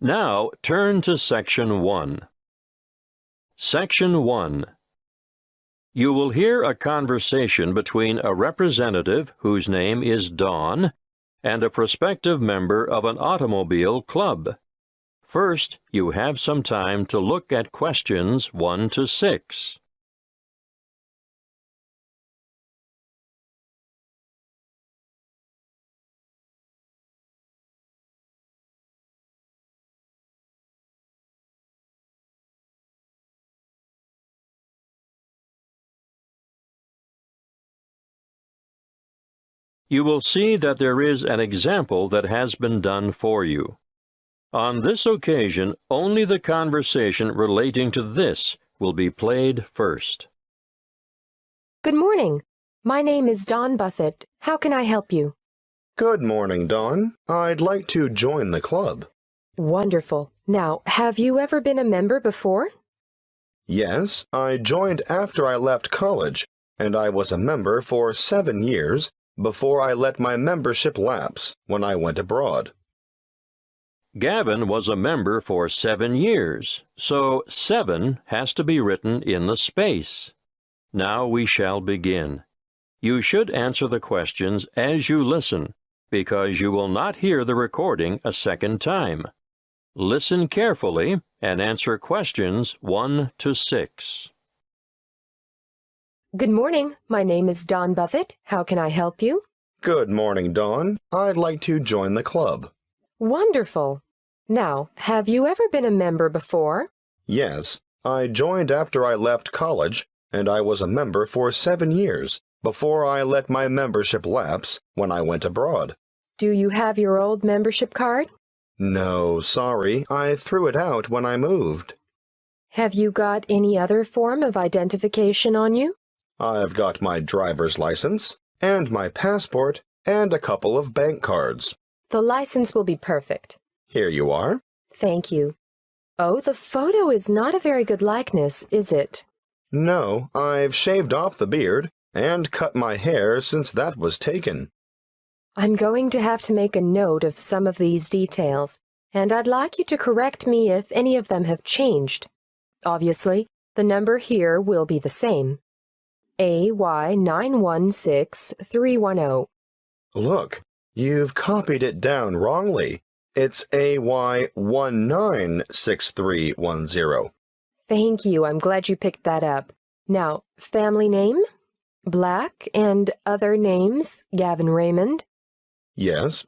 Now turn to Section 1. Section 1. You will hear a conversation between a representative whose name is Dawn and a prospective member of an automobile club. First, you have some time to look at questions 1 to 6. You will see that there is an example that has been done for you. On this occasion, only the conversation relating to this will be played first. Good morning. My name is Dawn Buffett. How can I help you? Good morning, Dawn. I'd like to join the club. Wonderful. Now, have you ever been a member before? Yes, I joined after I left college, and I was a member for 7 years before I let my membership lapse when I went abroad. Gavin was a member for 7 years, so 7 has to be written in the space. Now we shall begin. You should answer the questions as you listen, because you will not hear the recording a second time. Listen carefully and answer questions 1 to 6. Good morning. My name is Dawn Buffett. How can I help you? Good morning, Dawn. I'd like to join the club. Wonderful. Now, have you ever been a member before? Yes, I joined after I left college, and I was a member for 7 years before I let my membership lapse when I went abroad. Do you have your old membership card? No, sorry. I threw it out when I moved. Have you got any other form of identification on you? I've got my driver's license, and my passport, and a couple of bank cards. The license will be perfect. Here you are. Thank you. Oh, the photo is not a very good likeness, is it? No, I've shaved off the beard and cut my hair since that was taken. I'm going to have to make a note of some of these details, and I'd like you to correct me if any of them have changed. Obviously, the number here will be the same. AY916310. Look, you've copied it down wrongly. It's AY196310. Thank you. I'm glad you picked that up. Now, family name? Black, and other names? Gavin Raymond? Yes.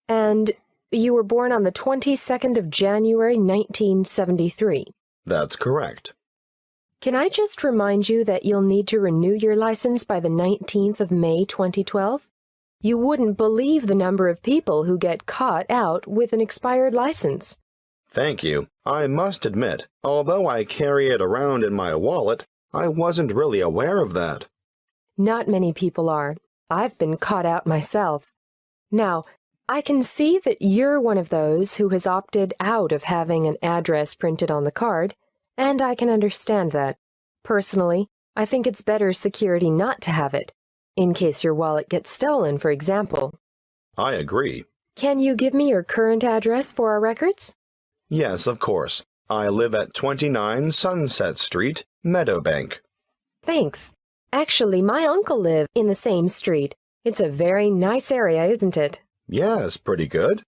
And you were born on the 22nd of January, 1973. That's correct. Can I just remind you that you'll need to renew your license by the 19th of May, 2012? You wouldn't believe the number of people who get caught out with an expired license. Thank you. I must admit, although I carry it around in my wallet, I wasn't really aware of that. Not many people are. I've been caught out myself. Now, I can see that you're one of those who has opted out of having an address printed on the card, and I can understand that. Personally, I think it's better security not to have it, in case your wallet gets stolen, for example. I agree. Can you give me your current address for our records? Yes, of course. I live at 29 Sunset Street, Meadowbank. Thanks. Actually, my uncle lives in the same street. It's a very nice area, isn't it? Yes, pretty good.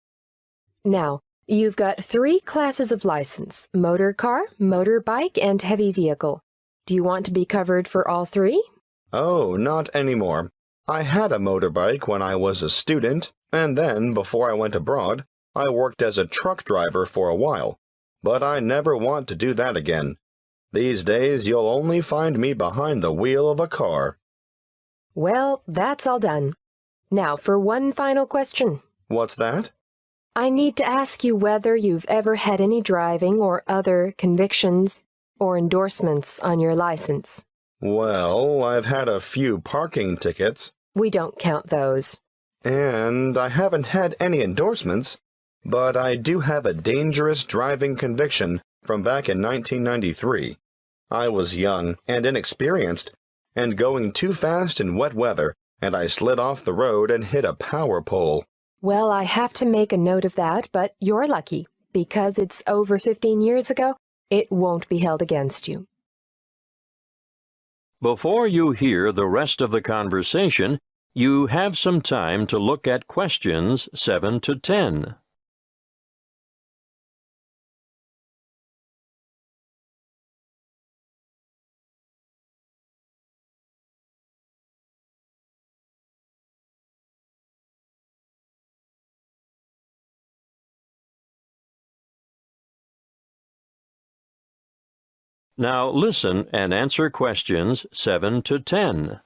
Now, you've got 3 classes of license: motor car, motorbike, and heavy vehicle. Do you want to be covered for all 3? Oh, not anymore. I had a motorbike when I was a student, and then, before I went abroad, I worked as a truck driver for a while. But I never want to do that again. These days, you'll only find me behind the wheel of a car. Well, that's all done. Now for one final question. What's that? I need to ask you whether you've ever had any driving or other convictions or endorsements on your license. Well, I've had a few parking tickets. We don't count those. And I haven't had any endorsements, but I do have a dangerous driving conviction from back in 1993. I was young and inexperienced, and going too fast in wet weather, and I slid off the road and hit a power pole. Well, I have to make a note of that, but you're lucky, Because it's over 15 years ago, it won't be held against you. Before you hear the rest of the conversation, you have some time to look at questions 7 to 10. Now listen and answer questions 7 to 10.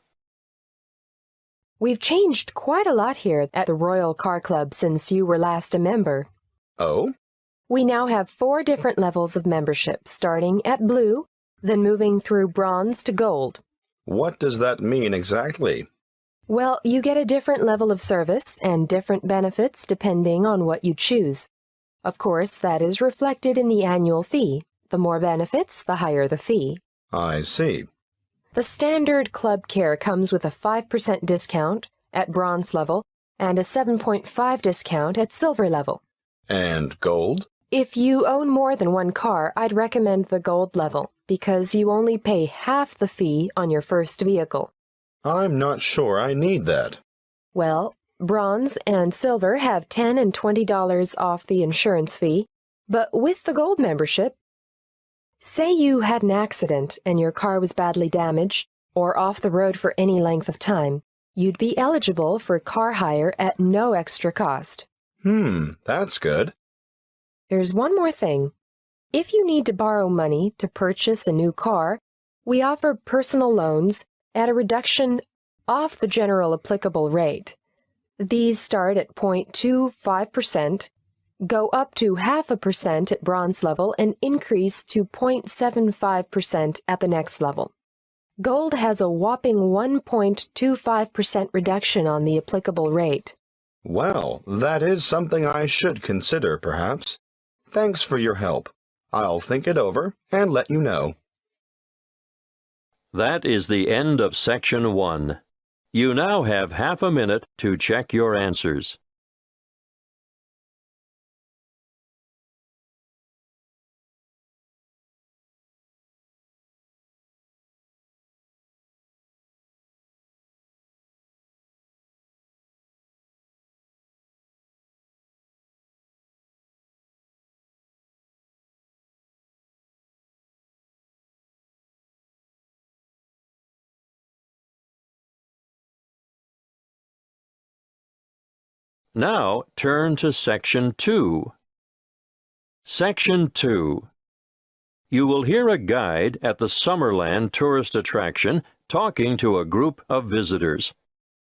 We've changed quite a lot here at the Royal Car Club since you were last a member. Oh? We now have 4 different levels of membership, starting at blue, then moving through bronze to gold. What does that mean exactly? Well, you get a different level of service and different benefits depending on what you choose. Of course, that is reflected in the annual fee. The more benefits, the higher the fee. I see. The standard club care comes with a 5% discount at bronze level and a 7.5% discount at silver level. And gold? If you own more than one car, I'd recommend the gold level because you only pay half the fee on your first vehicle. I'm not sure I need that. Well, bronze and silver have $10 and $20 off the insurance fee, but with the gold membership, say you had an accident and your car was badly damaged or off the road for any length of time, you'd be eligible for car hire at no extra cost. That's good. There's one more thing. If you need to borrow money to purchase a new car, we offer personal loans at a reduction off the general applicable rate. These start at 0.25%, go up to 0.5% at bronze level, and increase to 0.75% at the next level. Gold has a whopping 1.25% reduction on the applicable rate. Well, that is something I should consider, perhaps. Thanks for your help. I'll think it over and let you know. That is the end of Section 1. You now have half a minute to check your answers. Now turn to Section 2. Section 2. You will hear a guide at the Summerland tourist attraction talking to a group of visitors.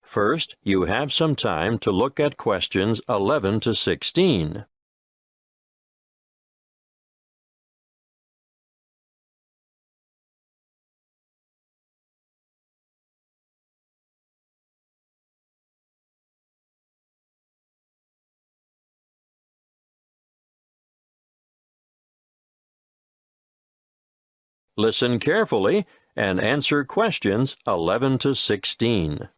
First, you have some time to look at questions 11 to 16. Listen carefully and answer questions 11 to 16.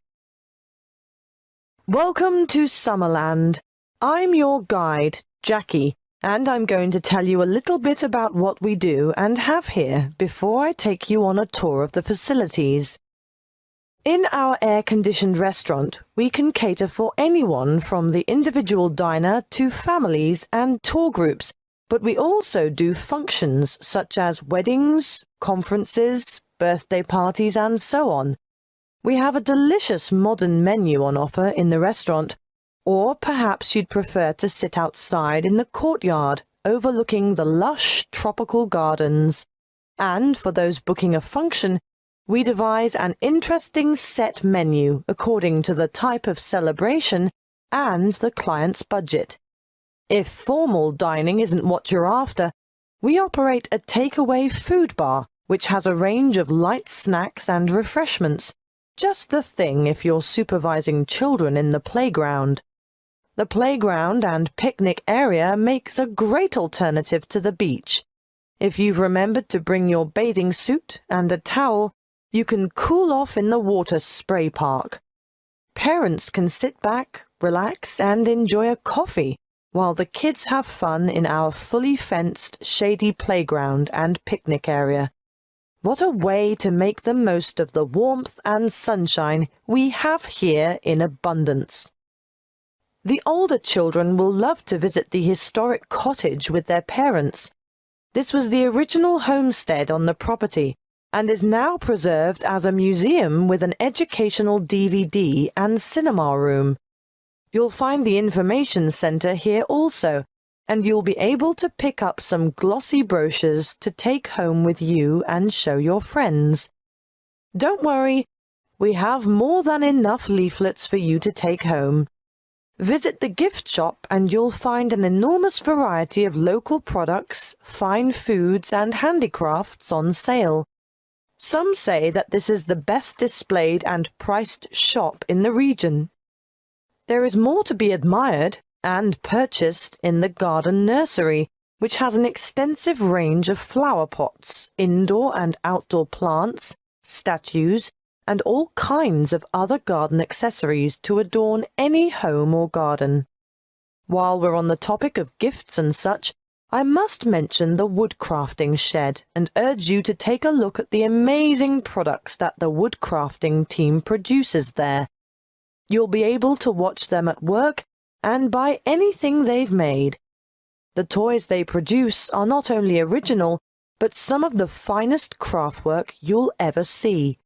Welcome to Summerland. I'm your guide, Jackie, and I'm going to tell you a little bit about what we do and have here before I take you on a tour of the facilities. In our air-conditioned restaurant, we can cater for anyone from the individual diner to families and tour groups, but we also do functions such as weddings, conferences, birthday parties, and so on. We have a delicious modern menu on offer in the restaurant, or perhaps you'd prefer to sit outside in the courtyard overlooking the lush tropical gardens. And for those booking a function, we devise an interesting set menu according to the type of celebration and the client's budget. If formal dining isn't what you're after, we operate a takeaway food bar, which has a range of light snacks and refreshments, just the thing if you're supervising children in the playground. The playground and picnic area makes a great alternative to the beach. If you've remembered to bring your bathing suit and a towel, you can cool off in the water spray park. Parents can sit back, relax, and enjoy a coffee, while the kids have fun in our fully fenced, shady playground and picnic area. What a way to make the most of the warmth and sunshine we have here in abundance. The older children will love to visit the historic cottage with their parents. This was the original homestead on the property and is now preserved as a museum with an educational DVD and cinema room. You'll find the information centre here also, and you'll be able to pick up some glossy brochures to take home with you and show your friends. Don't worry, we have more than enough leaflets for you to take home. Visit the gift shop and you'll find an enormous variety of local products, fine foods and handicrafts on sale. Some say that this is the best displayed and priced shop in the region. There is more to be admired and purchased in the garden nursery, which has an extensive range of flower pots, indoor and outdoor plants, statues, and all kinds of other garden accessories to adorn any home or garden. While we're on the topic of gifts and such, I must mention the woodcrafting shed and urge you to take a look at the amazing products that the woodcrafting team produces there. You'll be able to watch them at work and buy anything they've made. The toys they produce are not only original, but some of the finest craftwork you'll ever see.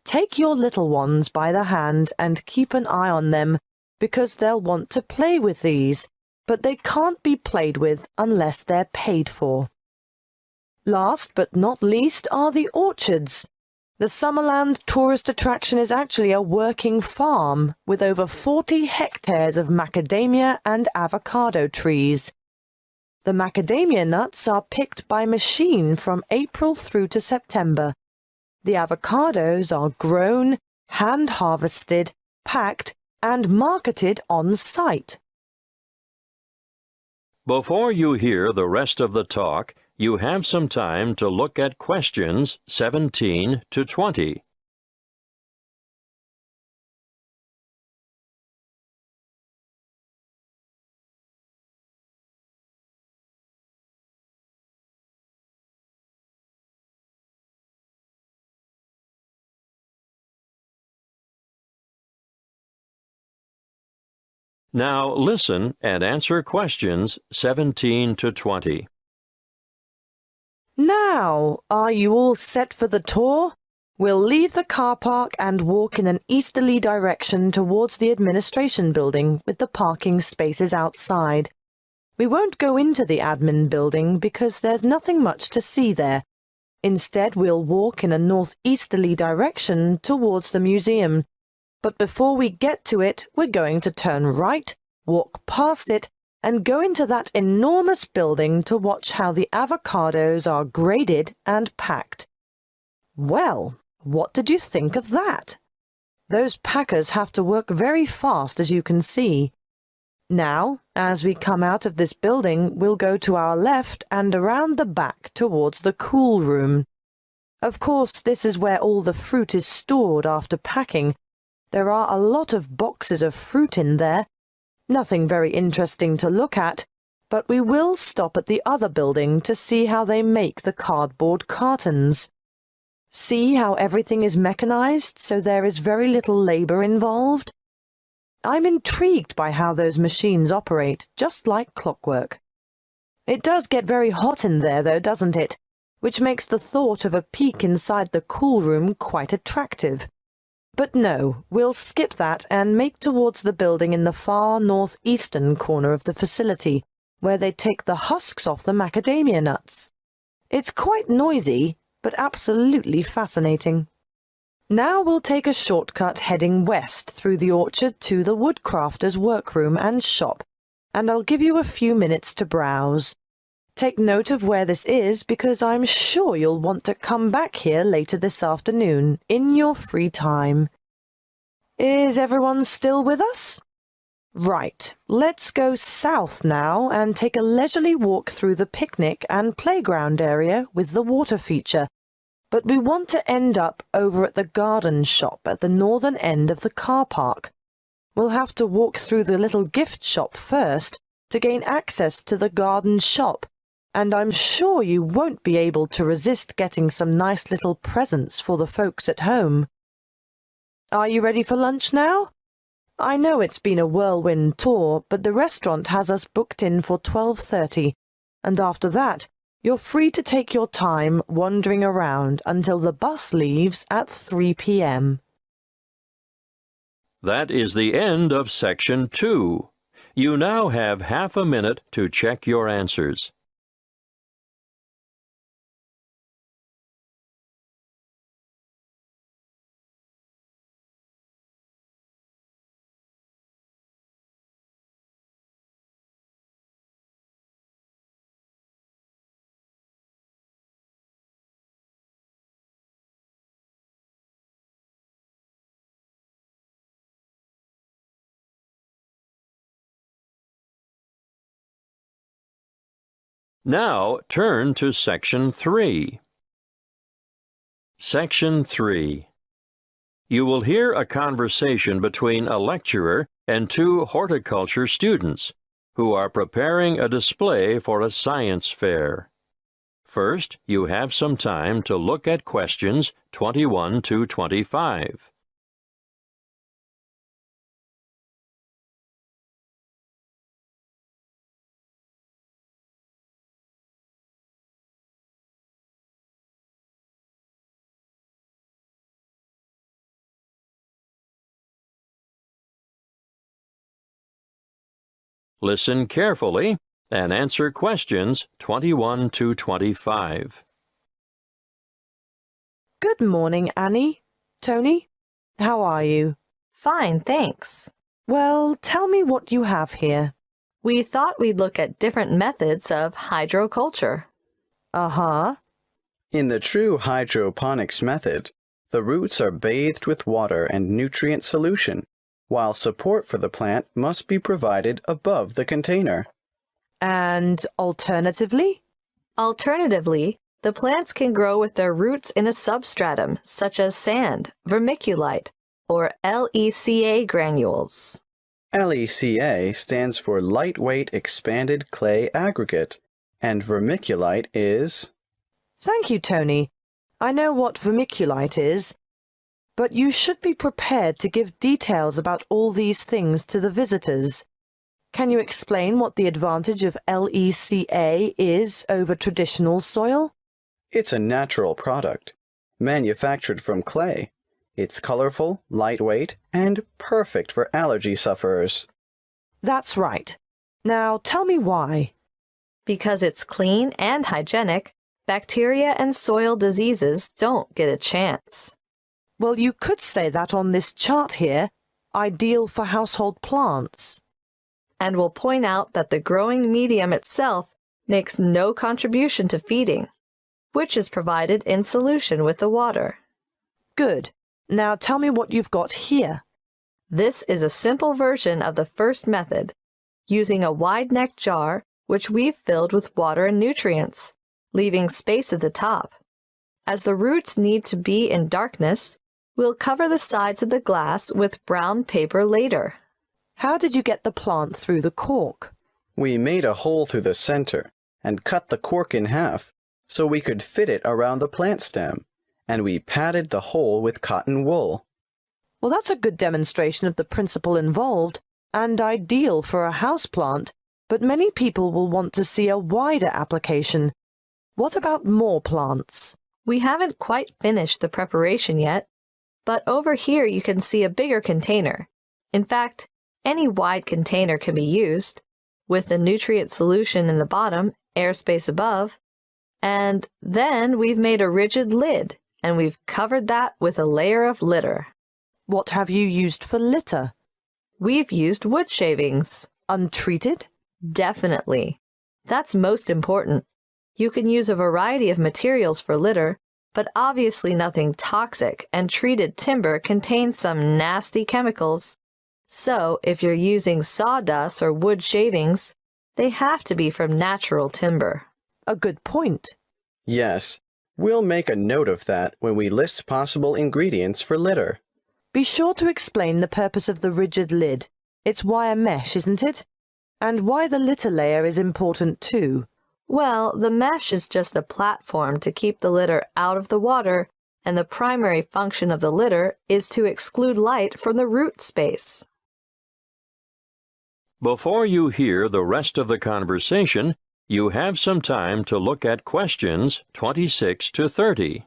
Take your little ones by the hand and keep an eye on them, because they'll want to play with these, but they can't be played with unless they're paid for. Last but not least are the orchards. The Summerland tourist attraction is actually a working farm with over 40 hectares of macadamia and avocado trees. The macadamia nuts are picked by machine from April through to September. The avocados are grown, hand-harvested, packed, and marketed on site. Before you hear the rest of the talk, you have some time to look at questions 17 to 20. Now listen and answer questions 17 to 20. Now, are you all set for the tour? We'll leave the car park and walk in an easterly direction towards the administration building with the parking spaces outside. We won't go into the admin building because there's nothing much to see there. Instead, we'll walk in a northeasterly direction towards the museum. But before we get to it, we're going to turn right, walk past it, and go into that enormous building to watch how the avocados are graded and packed. Well, what did you think of that? Those packers have to work very fast, as you can see. Now, as we come out of this building, we'll go to our left and around the back towards the cool room. Of course, this is where all the fruit is stored after packing. There are a lot of boxes of fruit in there. Nothing very interesting to look at, but we will stop at the other building to see how they make the cardboard cartons. See how everything is mechanized, so there is very little labor involved? I'm intrigued by how those machines operate, just like clockwork. It does get very hot in there, though, doesn't it? Which makes the thought of a peek inside the cool room quite attractive. But no, we'll skip that and make towards the building in the far northeastern corner of the facility, where they take the husks off the macadamia nuts. It's quite noisy, but absolutely fascinating. Now we'll take a shortcut heading west through the orchard to the woodcrafter's workroom and shop, and I'll give you a few minutes to browse. Take note of where this is because I'm sure you'll want to come back here later this afternoon in your free time. Is everyone still with us? Right, let's go south now and take a leisurely walk through the picnic and playground area with the water feature. But we want to end up over at the garden shop at the northern end of the car park. We'll have to walk through the little gift shop first, to gain access to the garden shop, and I'm sure you won't be able to resist getting some nice little presents for the folks at home. Are you ready for lunch now? I know it's been a whirlwind tour, but the restaurant has us booked in for 12:30, and after that, you're free to take your time wandering around until the bus leaves at 3 p.m. That is the end of Section 2. You now have half a minute to check your answers. Now turn to Section 3. Section 3. You will hear a conversation between a lecturer and two horticulture students who are preparing a display for a science fair. First, you have some time to look at questions 21 to 25. Listen carefully and answer questions 21 to 25. Good morning, Annie. Tony, how are you? Fine, thanks. Well, tell me what you have here. We thought we'd look at different methods of hydroculture. Uh-huh. In the true hydroponics method, the roots are bathed with water and nutrient solution, while support for the plant must be provided above the container. And alternatively? Alternatively, the plants can grow with their roots in a substratum, such as sand, vermiculite, or LECA granules. LECA stands for Lightweight Expanded Clay Aggregate, and vermiculite is… Thank you, Tony. I know what vermiculite is, but you should be prepared to give details about all these things to the visitors. Can you explain what the advantage of LECA is over traditional soil? It's a natural product, manufactured from clay. It's colorful, lightweight, and perfect for allergy sufferers. That's right. Now tell me why. Because it's clean and hygienic, bacteria and soil diseases don't get a chance. Well, you could say that on this chart here, ideal for household plants. And we'll point out that the growing medium itself makes no contribution to feeding, which is provided in solution with the water. Good. Now tell me what you've got here. This is a simple version of the first method, using a wide-neck jar which we've filled with water and nutrients, leaving space at the top. As the roots need to be in darkness, we'll cover the sides of the glass with brown paper later. How did you get the plant through the cork? We made a hole through the center and cut the cork in half so we could fit it around the plant stem, and we padded the hole with cotton wool. Well, that's a good demonstration of the principle involved and ideal for a houseplant, but many people will want to see a wider application. What about more plants? We haven't quite finished the preparation yet, but over here you can see a bigger container. In fact, any wide container can be used, with the nutrient solution in the bottom, airspace above, and then we've made a rigid lid, and we've covered that with a layer of litter. What have you used for litter? We've used wood shavings. Untreated? Definitely. That's most important. You can use a variety of materials for litter, but obviously nothing toxic, and treated timber contains some nasty chemicals. So, if you're using sawdust or wood shavings, they have to be from natural timber. A good point. Yes, we'll make a note of that when we list possible ingredients for litter. Be sure to explain the purpose of the rigid lid. It's wire mesh, isn't it? And why the litter layer is important too. Well, the mesh is just a platform to keep the litter out of the water, and the primary function of the litter is to exclude light from the root space. Before you hear the rest of the conversation, you have some time to look at questions 26 to 30.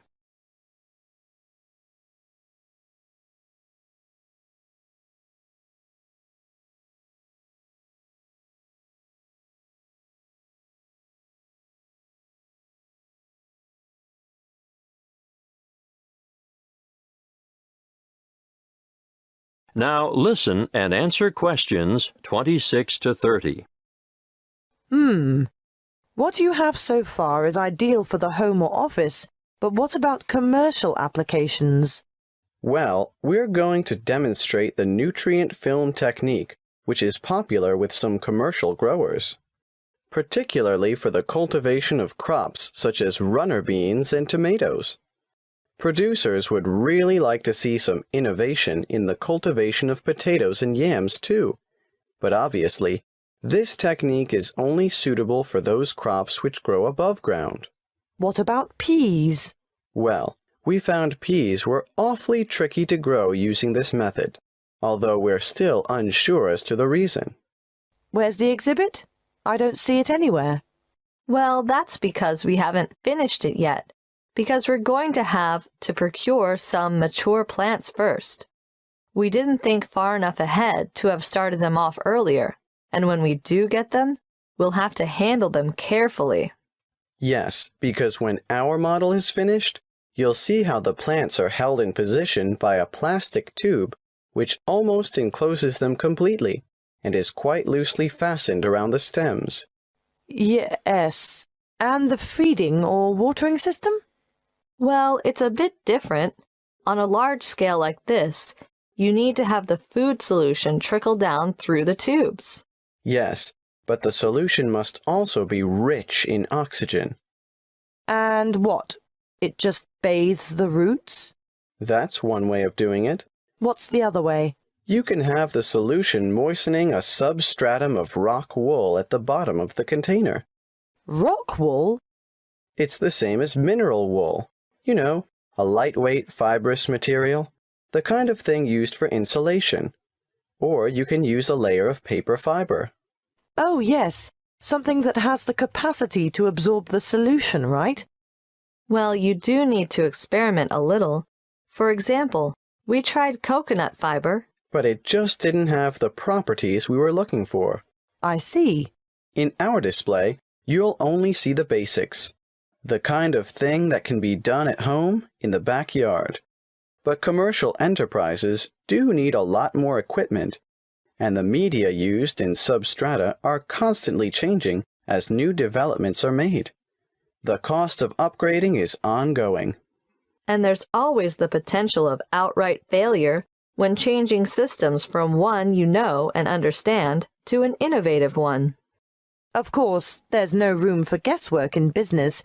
Now listen and answer questions 26 to 30. What you have so far is ideal for the home or office, but what about commercial applications? Well, we're going to demonstrate the nutrient film technique, which is popular with some commercial growers, particularly for the cultivation of crops such as runner beans and tomatoes. Producers would really like to see some innovation in the cultivation of potatoes and yams too, but obviously, this technique is only suitable for those crops which grow above ground. What about peas? Well, we found peas were awfully tricky to grow using this method, although we're still unsure as to the reason. Where's the exhibit? I don't see it anywhere. Well, that's because we haven't finished it yet, because we're going to have to procure some mature plants first. We didn't think far enough ahead to have started them off earlier, and when we do get them, we'll have to handle them carefully. Yes, because when our model is finished, you'll see how the plants are held in position by a plastic tube which almost encloses them completely and is quite loosely fastened around the stems. Yes. And the feeding or watering system? Well, it's a bit different. On a large scale like this, you need to have the food solution trickle down through the tubes. Yes, but the solution must also be rich in oxygen. And what? It just bathes the roots? That's one way of doing it. What's the other way? You can have the solution moistening a substratum of rock wool at the bottom of the container. Rock wool? It's the same as mineral wool. You know, a lightweight fibrous material, the kind of thing used for insulation. Or you can use a layer of paper fiber. Oh, yes. Something that has the capacity to absorb the solution, right? Well, you do need to experiment a little. For example, we tried coconut fiber. But it just didn't have the properties we were looking for. I see. In our display, you'll only see the basics. The kind of thing that can be done at home in the backyard. But commercial enterprises do need a lot more equipment, and the media used in substrata are constantly changing as new developments are made. The cost of upgrading is ongoing. And there's always the potential of outright failure when changing systems from one you know and understand to an innovative one. Of course, there's no room for guesswork in business.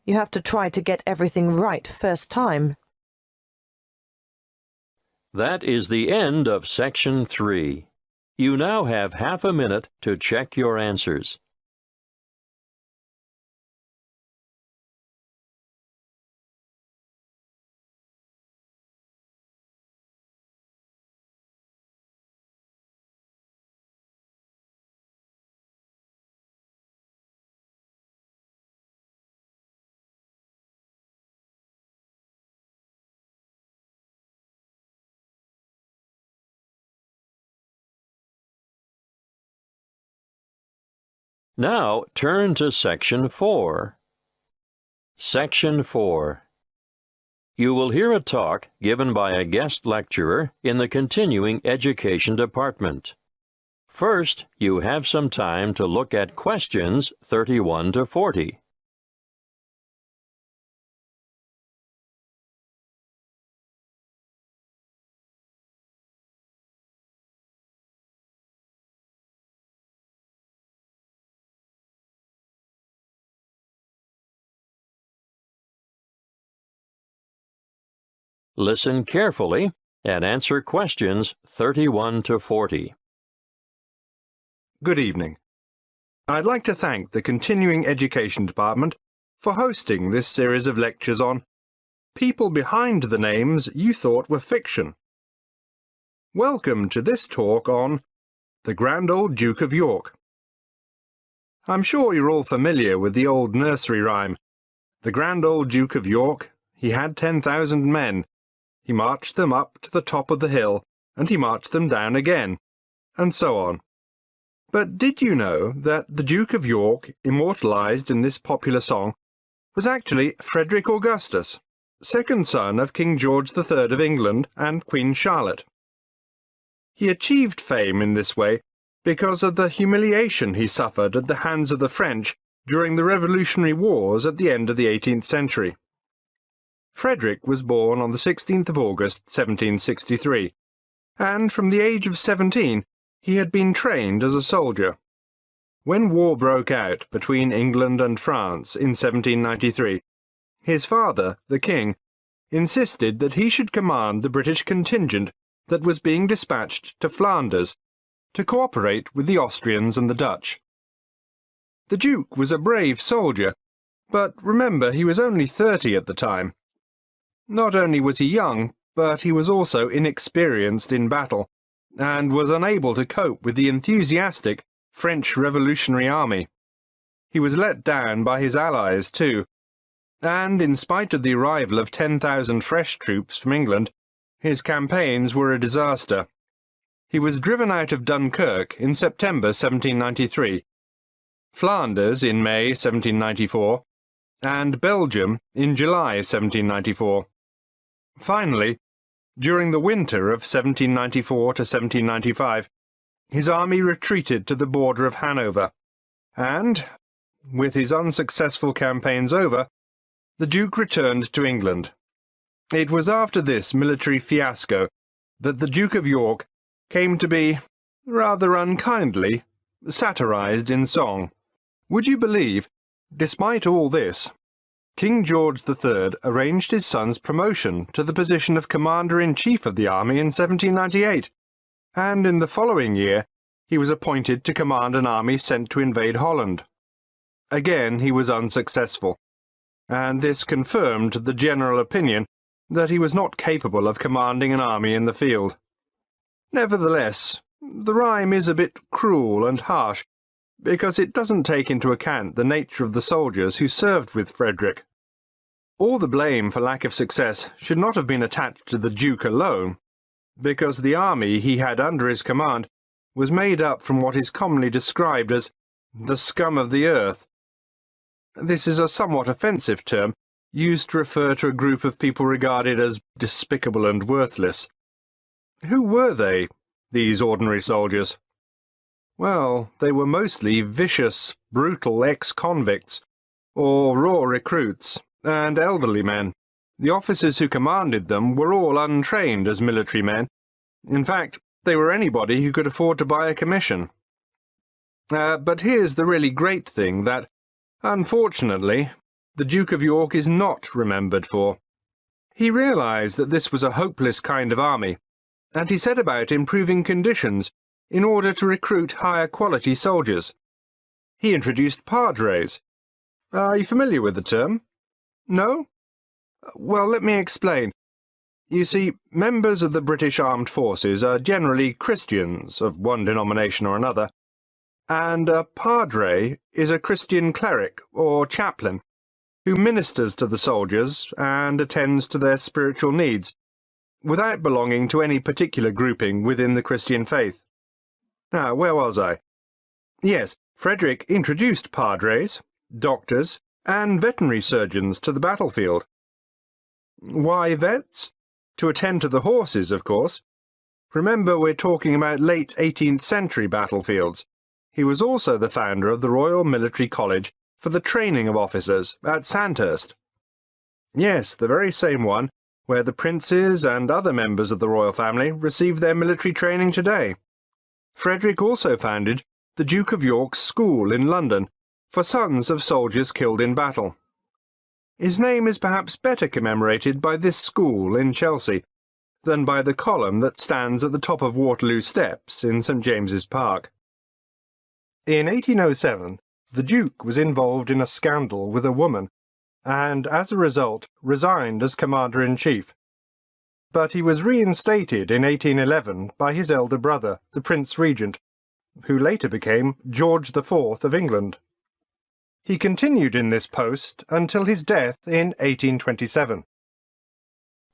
You have to try to get everything right first time. That is the end of Section 3. You now have half a minute to check your answers. Now turn to Section 4. Section 4. You will hear a talk given by a guest lecturer in the Continuing Education Department. First, you have some time to look at questions 31 to 40. Listen carefully and answer questions 31 to 40. Good evening. I'd like to thank the Continuing Education Department for hosting this series of lectures on people behind the names you thought were fiction. Welcome to this talk on the Grand Old Duke of York. I'm sure you're all familiar with the old nursery rhyme. The Grand Old Duke of York, he had 10,000 men. He marched them up to the top of the hill, and he marched them down again, and so on. But did you know that the Duke of York, immortalized in this popular song, was actually Frederick Augustus, second son of King George III of England and Queen Charlotte? He achieved fame in this way because of the humiliation he suffered at the hands of the French during the Revolutionary Wars at the end of the 18th century. Frederick was born on the 16th of August, 1763, and from the age of 17 he had been trained as a soldier. When war broke out between England and France in 1793, his father, the king, insisted that he should command the British contingent that was being dispatched to Flanders to cooperate with the Austrians and the Dutch. The Duke was a brave soldier, but remember he was only 30 at the time. Not only was he young, but he was also inexperienced in battle, and was unable to cope with the enthusiastic French Revolutionary Army. He was let down by his allies too, and in spite of the arrival of 10,000 fresh troops from England, his campaigns were a disaster. He was driven out of Dunkirk in September 1793, Flanders in May 1794, and Belgium in July 1794. Finally, during the winter of 1794 to 1795, his army retreated to the border of Hanover, and, with his unsuccessful campaigns over, the Duke returned to England. It was after this military fiasco that the Duke of York came to be, rather unkindly, satirized in song. Would you believe, despite all this, King George III arranged his son's promotion to the position of Commander-in-Chief of the army in 1798, and in the following year he was appointed to command an army sent to invade Holland. Again he was unsuccessful, and this confirmed the general opinion that he was not capable of commanding an army in the field. Nevertheless, the rhyme is a bit cruel and harsh, because it doesn't take into account the nature of the soldiers who served with Frederick. All the blame for lack of success should not have been attached to the Duke alone, because the army he had under his command was made up from what is commonly described as the scum of the earth. This is a somewhat offensive term, used to refer to a group of people regarded as despicable and worthless. Who were they, these ordinary soldiers? Well, they were mostly vicious, brutal ex-convicts, or raw recruits, and elderly men. The officers who commanded them were all untrained as military men. In fact, they were anybody who could afford to buy a commission. But here's the really great thing that, unfortunately, the Duke of York is not remembered for. He realized that this was a hopeless kind of army, and he set about improving conditions in order to recruit higher-quality soldiers. He introduced padres. Are you familiar with the term? No? Well, let me explain. You see, members of the British Armed Forces are generally Christians of one denomination or another, and a padre is a Christian cleric or chaplain who ministers to the soldiers and attends to their spiritual needs, without belonging to any particular grouping within the Christian faith. Now, where was I? Yes, Frederick introduced padres, doctors, and veterinary surgeons to the battlefield. Why vets? To attend to the horses, of course. Remember, we're talking about late 18th century battlefields. He was also the founder of the Royal Military College for the training of officers at Sandhurst. Yes, the very same one where the princes and other members of the royal family receive their military training today. Frederick also founded the Duke of York's School in London for sons of soldiers killed in battle. His name is perhaps better commemorated by this school in Chelsea than by the column that stands at the top of Waterloo Steps in St. James's Park. In 1807, the Duke was involved in a scandal with a woman, and as a result resigned as Commander-in-Chief. But he was reinstated in 1811 by his elder brother, the Prince Regent, who later became George IV of England. He continued in this post until his death in 1827.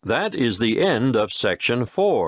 That is the end of Section 4.